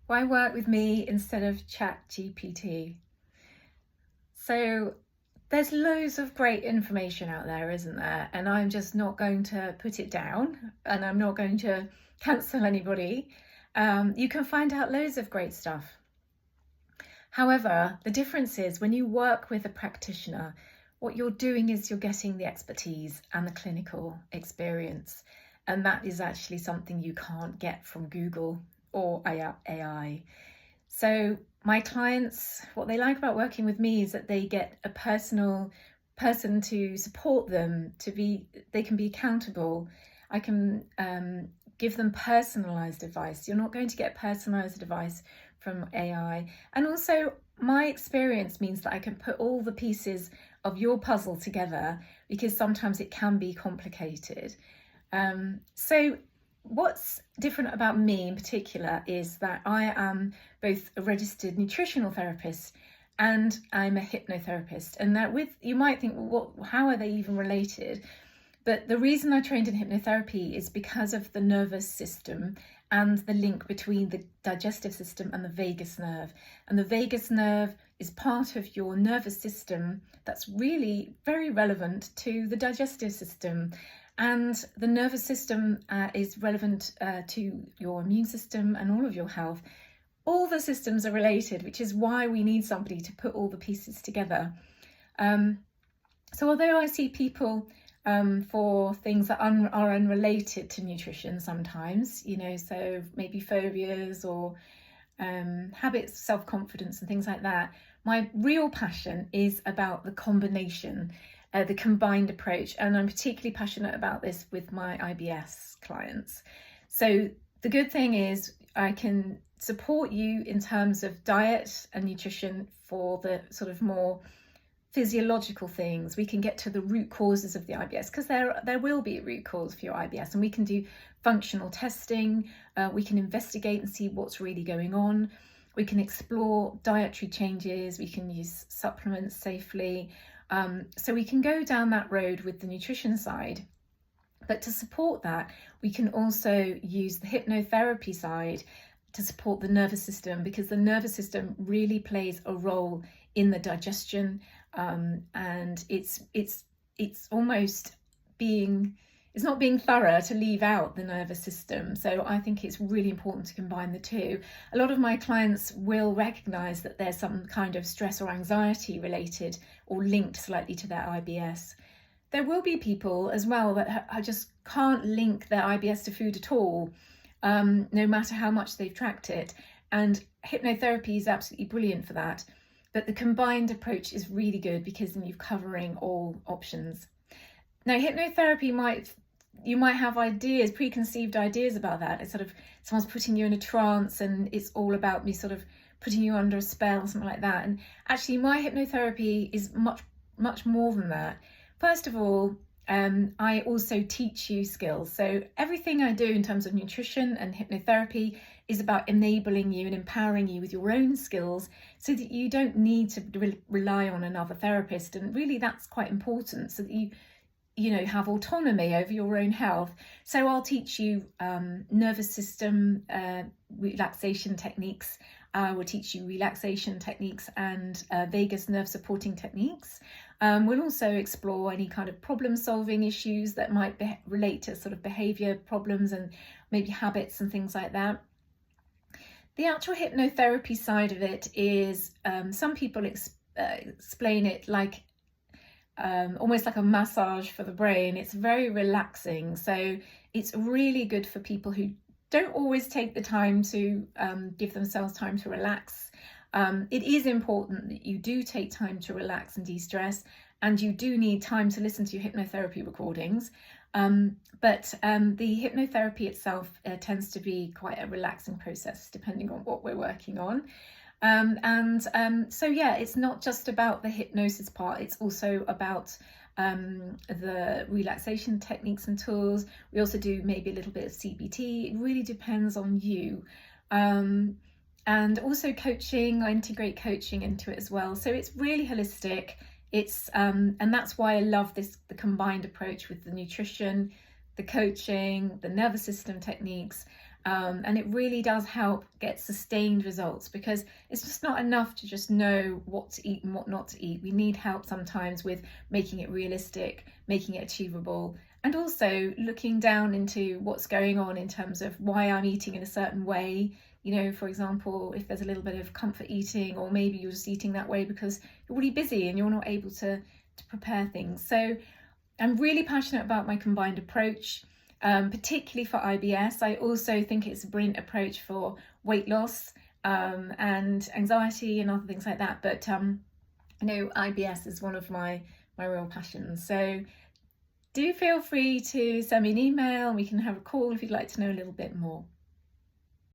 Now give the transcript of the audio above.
Why work with me instead of ChatGPT? So there's loads of great information out there, isn't there? And I'm just not going to put it down, and I'm not going to cancel anybody. You can find out loads of great stuff. However, the difference is when you work with a practitioner, what you're doing is you're getting the expertise and the clinical experience. And that is actually something you can't get from Google or AI. So my clients, what they like about working with me is that they get a personal person to support them, they can be accountable. I can give them personalised advice. You're not going to get personalised advice from AI. And also my experience means that I can put all the pieces of your puzzle together, because sometimes it can be complicated. So what's different about me in particular is that I am both a registered nutritional therapist and I'm a hypnotherapist. And that you might think, well, how are they even related? But the reason I trained in hypnotherapy is because of the nervous system and the link between the digestive system and the vagus nerve. And the vagus nerve is part of your nervous system that's really very relevant to the digestive system. And the nervous system is relevant to your immune system and all of your health. All the systems are related, which is why we need somebody to put all the pieces together. So although I see people for things that are unrelated to nutrition sometimes, so maybe phobias or habits, self-confidence and things like that, my real passion is about the combination, the combined approach. And I'm particularly passionate about this with my IBS clients. So the good thing is I can support you in terms of diet and nutrition for the sort of more physiological things. We can get to the root causes of the IBS, because there will be a root cause for your IBS, and we can do functional testing. We can investigate and see what's really going on. We can explore dietary changes. We can use supplements safely. So we can go down that road with the nutrition side. But to support that, we can also use the hypnotherapy side to support the nervous system, because the nervous system really plays a role in the digestion, and it's almost it's not being thorough to leave out the nervous system. So I think it's really important to combine the two. A lot of my clients will recognize that there's some kind of stress or anxiety related or linked slightly to their IBS. There will be people as well that just can't link their IBS to food at all, no matter how much they've tracked it. And hypnotherapy is absolutely brilliant for that. But the combined approach is really good, because then you're covering all options. Now, hypnotherapy you might have ideas, preconceived ideas about that. It's sort of someone's putting you in a trance and it's all about me sort of putting you under a spell or something like that. And actually my hypnotherapy is much more than that. First of all, I also teach you skills. So everything I do in terms of nutrition and hypnotherapy is about enabling you and empowering you with your own skills, so that you don't need to rely on another therapist. And really that's quite important, so that you have autonomy over your own health. So I'll teach you nervous system relaxation techniques. I will teach you relaxation techniques and vagus nerve supporting techniques. We'll also explore any kind of problem solving issues that might relate to sort of behavior problems and maybe habits and things like that. The actual hypnotherapy side of it is, some people explain it like almost like a massage for the brain. It's very relaxing. So it's really good for people who don't always take the time to give themselves time to relax. It is important that you do take time to relax and de-stress, and you do need time to listen to your hypnotherapy recordings. But the hypnotherapy itself tends to be quite a relaxing process, depending on what we're working on. So yeah, it's not just about the hypnosis part, it's also about the relaxation techniques and tools. We also do maybe a little bit of CBT. It really depends on you. And also coaching, I integrate coaching into it as well. So it's really holistic. It's and that's why I love the combined approach with the nutrition, the coaching, the nervous system techniques. And it really does help get sustained results, because it's just not enough to just know what to eat and what not to eat. We need help sometimes with making it realistic, making it achievable, and also looking down into what's going on in terms of why I'm eating in a certain way. You know, for example, if there's a little bit of comfort eating, or maybe you're just eating that way because you're really busy and you're not able to prepare things. So I'm really passionate about my combined approach, particularly for IBS. I also think it's a brilliant approach for weight loss and anxiety and other things like that. But IBS is one of my real passions. So do feel free to send me an email and we can have a call if you'd like to know a little bit more.